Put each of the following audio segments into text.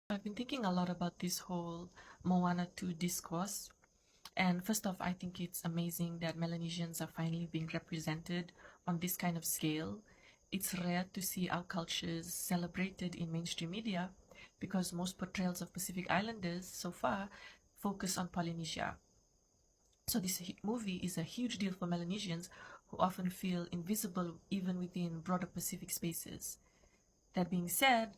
I've been thinking a lot about this whole Moana 2 discourse. And first off, I think it's amazing that Melanesians are finally being represented on this kind of scale. It's rare to see our cultures celebrated in mainstream media because most portrayals of Pacific Islanders so far focus on Polynesia. So this movie is a huge deal for Melanesians who often feel invisible even within broader Pacific spaces. That being said,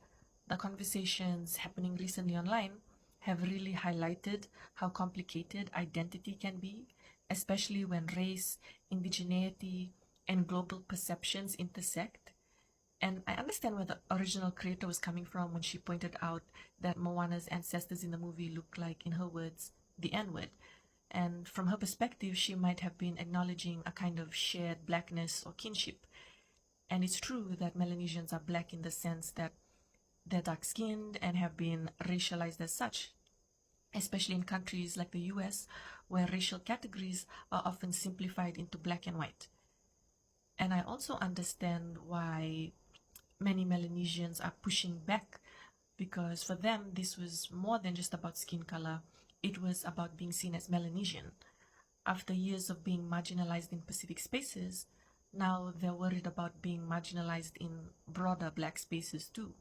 the conversations happening recently online have really highlighted how complicated identity can be, especially when race, indigeneity, and global perceptions intersect. And I understand where the original creator was coming from when she pointed out that Moana's ancestors in the movie look like, in her words, the N-word. And from her perspective, she might have been acknowledging a kind of shared blackness or kinship. And it's true that Melanesians are black in the sense that they're dark-skinned and have been racialized as such, especially in countries like the US, where racial categories are often simplified into black and white. And I also understand why many Melanesians are pushing back, because for them this was more than just about skin color. It was about being seen as Melanesian. After years of being marginalized in Pacific spaces, now they're worried about being marginalized in broader black spaces too.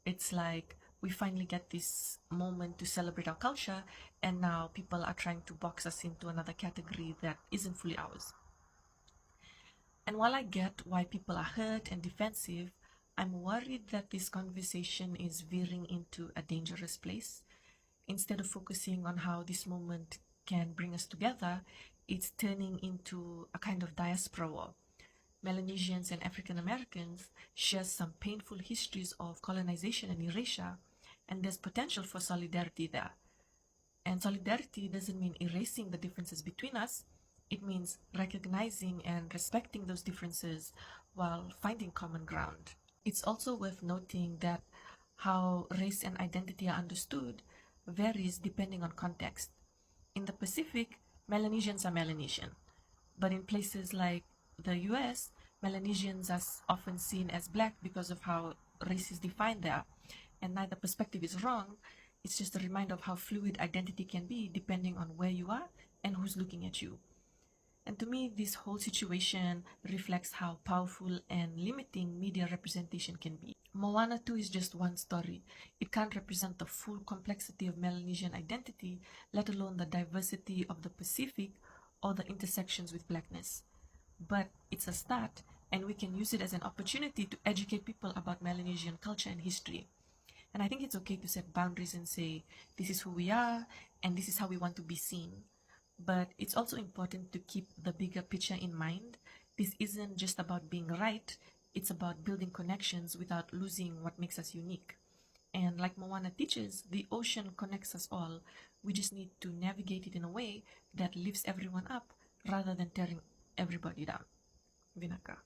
It's like we finally get this moment to celebrate our culture, and now people are trying to box us into another category that isn't fully ours. And while I get why people are hurt and defensive, I'm worried that this conversation is veering into a dangerous place. Instead of focusing on how this moment can bring us together, it's turning into a kind of diaspora war. Melanesians and African Americans share some painful histories of colonization and erasure, and there's potential for solidarity there. And solidarity doesn't mean erasing the differences between us, it means recognizing and respecting those differences while finding common ground. It's also worth noting that how race and identity are understood varies depending on context. In the Pacific, Melanesians are Melanesian, but in places like the US, Melanesians are often seen as black because of how race is defined there. And neither perspective is wrong, it's just a reminder of how fluid identity can be depending on where you are and who's looking at you. And to me, this whole situation reflects how powerful and limiting media representation can be. Moana 2 is just one story. It can't represent the full complexity of Melanesian identity, let alone the diversity of the Pacific or the intersections with blackness. But it's a start, and we can use it as an opportunity to educate people about Melanesian culture and history. And I think it's okay to set boundaries and say, this is who we are, and this is how we want to be seen. But it's also important to keep the bigger picture in mind. This isn't just about being right, it's about building connections without losing what makes us unique. And like Moana teaches, the ocean connects us all. We just need to navigate it in a way that lifts everyone up rather than tearing everybody down. Vinaka.